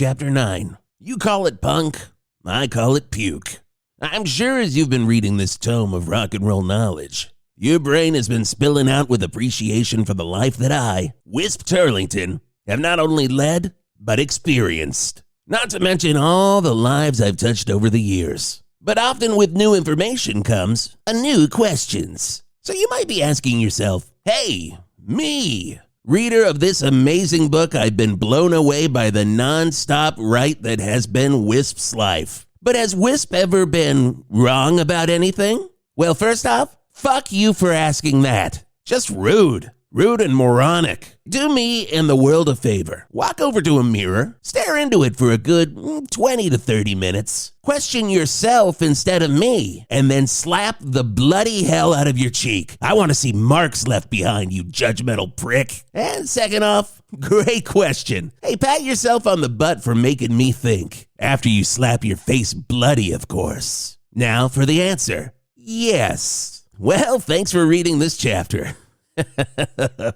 Chapter 9. You call it punk, I call it puke. I'm sure as you've been reading this tome of rock and roll knowledge, your brain has been spilling out with appreciation for the life that I, Whisp Turlington, have not only led, but experienced. Not to mention all the lives I've touched over the years. But often with new information comes new questions. So you might be asking yourself, hey, me, reader of this amazing book, I've been blown away by the non-stop ride that has been Wisp's life. But has Whisp ever been wrong about anything? Well, first off, fuck you for asking that. Just rude. Rude and moronic. Do me and the world a favor. Walk over to a mirror, stare into it for a good 20 to 30 minutes. Question yourself instead of me, and then slap the bloody hell out of your cheek. I want to see marks left behind, you judgmental prick. And second off, great question. Hey, pat yourself on the butt for making me think. After you slap your face bloody, of course. Now for the answer. Yes. Well, thanks for reading this chapter.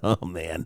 Oh man,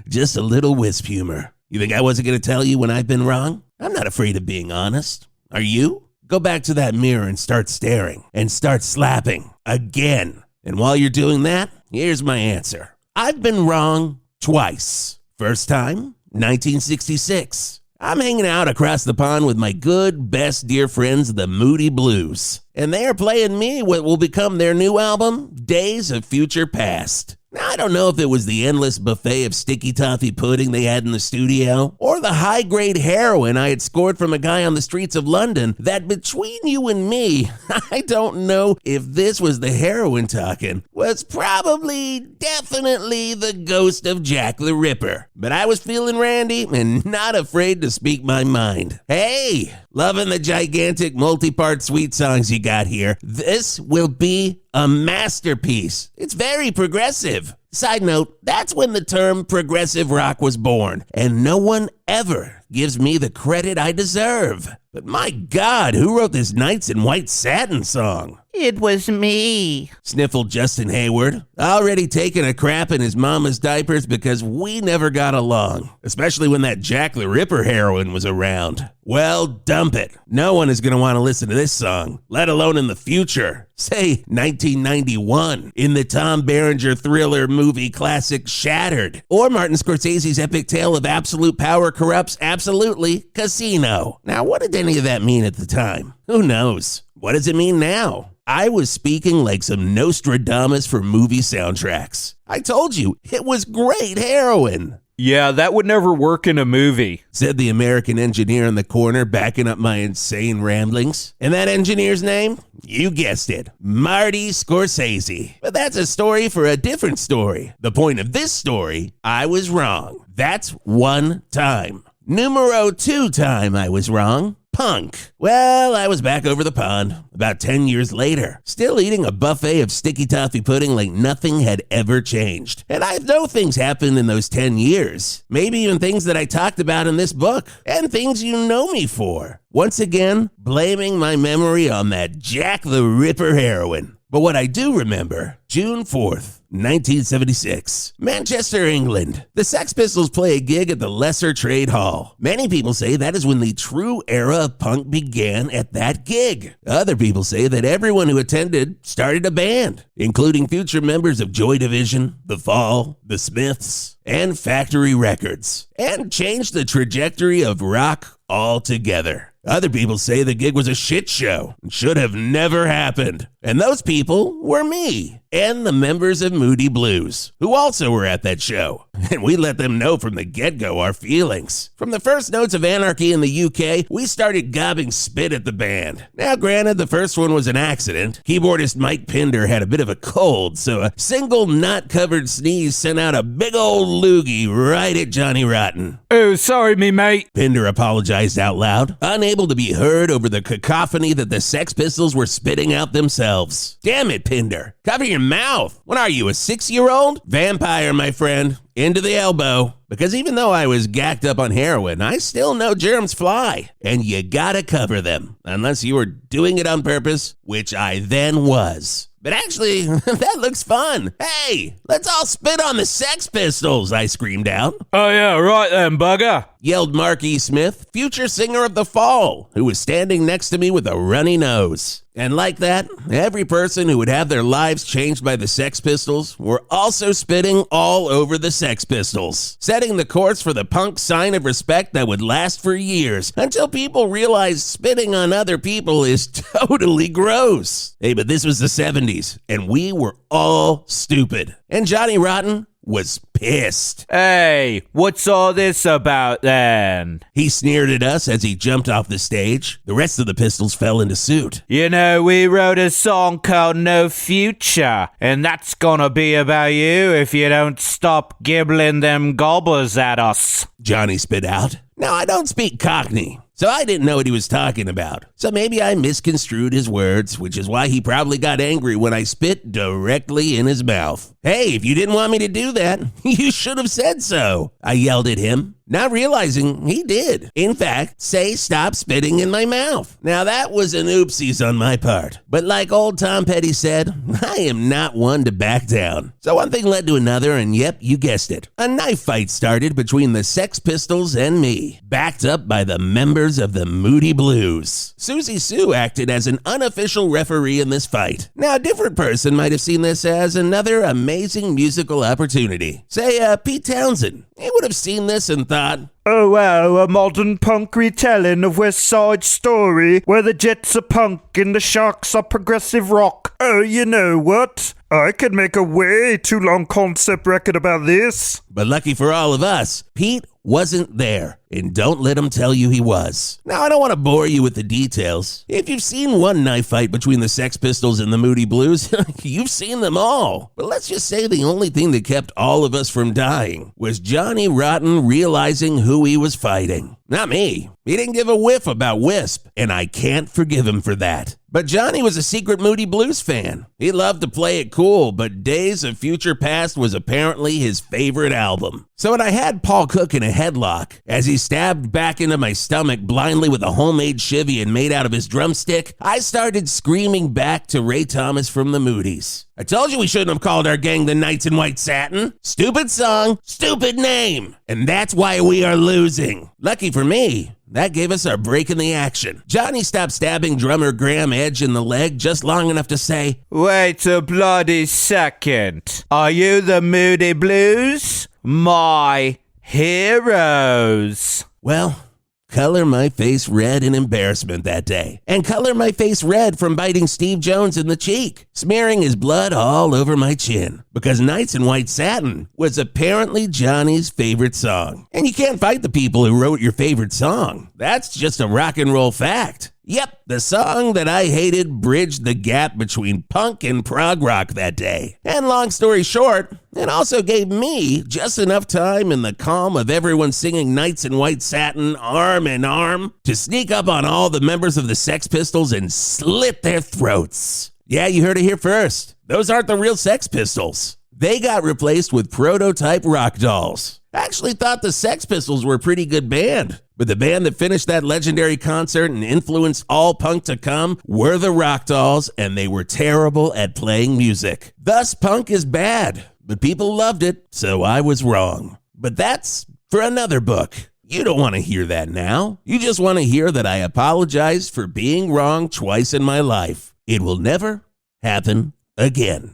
just a little Wisp humor. You think I wasn't going to tell you when I've been wrong? I'm not afraid of being honest. Are you? Go back to that mirror and start staring and start slapping again. And while you're doing that, here's my answer. I've been wrong twice. First time, 1966. I'm hanging out across the pond with my good, best dear friends, the Moody Blues. And they are playing me what will become their new album, Days of Future Past. Now, I don't know if it was the endless buffet of sticky toffee pudding they had in the studio, or the high-grade heroin I had scored from a guy on the streets of London, that between you and me, I don't know if this was the heroin talking, was probably, definitely the ghost of Jack the Ripper. But I was feeling randy and not afraid to speak my mind. Hey, loving the gigantic multi-part sweet songs you got here. This will be a masterpiece. It's very progressive. Side note, that's when the term progressive rock was born, and no one ever gives me the credit I deserve. But my God, who wrote this Nights in White Satin song? It was me, sniffled Justin Hayward, already taking a crap in his mama's diapers because we never got along, especially when that Jack the Ripper heroin was around. Well, dump it. No one is going to want to listen to this song, let alone in the future. Say 1991, in the Tom Berenger thriller movie classic Shattered, or Martin Scorsese's epic tale of absolute power corrupts absolutely Casino. Now, what did any of that mean at the time? Who knows? What does it mean now? I was speaking like some Nostradamus for movie soundtracks. I told you, it was great heroin. Yeah, that would never work in a movie, said the American engineer in the corner, backing up my insane ramblings. And that engineer's name? You guessed it, Marty Scorsese. But that's a story for a different story. The point of this story, I was wrong. That's one time. Numero 2 time I was wrong. Punk. Well, I was back over the pond about 10 years later, still eating a buffet of sticky toffee pudding like nothing had ever changed. And I know things happened in those 10 years, maybe even things that I talked about in this book, and things you know me for. Once again, blaming my memory on that Jack the Ripper heroin. But what I do remember, June 4th, 1976, Manchester, England. The Sex Pistols play a gig at the Lesser Trade Hall. Many people say that is when the true era of punk began at that gig. Other people say that everyone who attended started a band, including future members of Joy Division, The Fall, The Smiths, and Factory Records, and changed the trajectory of rock altogether. Other people say the gig was a shit show and should have never happened. And those people were me and the members of Moody Blues, who also were at that show. And we let them know from the get-go our feelings. From the first notes of Anarchy in the UK, we started gobbing spit at the band. Now, granted, the first one was an accident. Keyboardist Mike Pinder had a bit of a cold, so a single knot-covered sneeze sent out a big old loogie right at Johnny Rotten. Oh, sorry, me mate. Pinder apologized out loud, unable to be heard over the cacophony that the Sex Pistols were spitting out themselves. Damn it, Pinder. Cover your mouth. What are you, a 6-year-old? Vampire, my friend. Into the elbow. Because even though I was gacked up on heroin, I still know germs fly. And you gotta cover them. Unless you were doing it on purpose, which I then was. But actually, that looks fun. Hey, let's all spit on the Sex Pistols, I screamed out. Oh yeah, right then, bugger. yelled Mark E. Smith, future singer of The Fall, who was standing next to me with a runny nose. And like that, every person who would have their lives changed by the Sex Pistols were also spitting all over the Sex Pistols, setting the course for the punk sign of respect that would last for years until people realized spitting on other people is totally gross. Hey, but this was the 70s, and we were all stupid. And Johnny Rotten was pissed. Hey, what's all this about then? He sneered at us as he jumped off the stage. The rest of the Pistols fell into suit. You know, we wrote a song called No Future, and that's gonna be about you if you don't stop gibbling them gobblers at us. Johnny spit out. Now, I don't speak Cockney, so I didn't know what he was talking about. So maybe I misconstrued his words, which is why he probably got angry when I spit directly in his mouth. Hey, if you didn't want me to do that, you should have said so, I yelled at him, not realizing he did. In fact, say stop spitting in my mouth. Now that was an oopsies on my part. But like old Tom Petty said, I am not one to back down. So one thing led to another, and yep, you guessed it. A knife fight started between the Sex Pistols and me, backed up by the members of the Moody Blues. Susie Sue acted as an unofficial referee in this fight. Now a different person might have seen this as another amazing musical opportunity. Say, Pete Townsend. He would have seen this and thought, Oh wow, a modern punk retelling of West Side Story, where the Jets are punk and the Sharks are progressive rock. Oh, you know what? I could make a way too long concept record about this. But lucky for all of us, Pete wasn't there. And don't let him tell you he was. Now, I don't want to bore you with the details. If you've seen one knife fight between the Sex Pistols and the Moody Blues, you've seen them all. But let's just say the only thing that kept all of us from dying was Johnny Rotten realizing who he was fighting. Not me. He didn't give a whiff about Whisp, and I can't forgive him for that. But Johnny was a secret Moody Blues fan. He loved to play it cool, but Days of Future Past was apparently his favorite album. So when I had Paul Cook in a headlock, as he stabbed back into my stomach blindly with a homemade chivy and made out of his drumstick, I started screaming back to Ray Thomas from the Moodies. I told you we shouldn't have called our gang the Knights in White Satin. Stupid song, stupid name. And that's why we are losing. Lucky for me, that gave us our break in the action. Johnny stopped stabbing drummer Graham Edge in the leg just long enough to say, Wait a bloody second. Are you the Moody Blues? My heroes. Well, color my face red in embarrassment that day, and color my face red from biting Steve Jones in the cheek, smearing his blood all over my chin, because Knights in White Satin was apparently Johnny's favorite song. And you can't fight the people who wrote your favorite song. That's just a rock and roll fact. Yep, the song that I hated bridged the gap between punk and prog rock that day. And long story short, it also gave me just enough time in the calm of everyone singing Knights in White Satin arm in arm to sneak up on all the members of the Sex Pistols and slit their throats. Yeah, you heard it here first. Those aren't the real Sex Pistols. They got replaced with prototype rock dolls. I actually thought the Sex Pistols were a pretty good band, but the band that finished that legendary concert and influenced all punk to come were the Rock Dolls, and they were terrible at playing music. Thus, punk is bad, but people loved it, so I was wrong. But that's for another book. You don't want to hear that now. You just want to hear that I apologized for being wrong twice in my life. It will never happen again.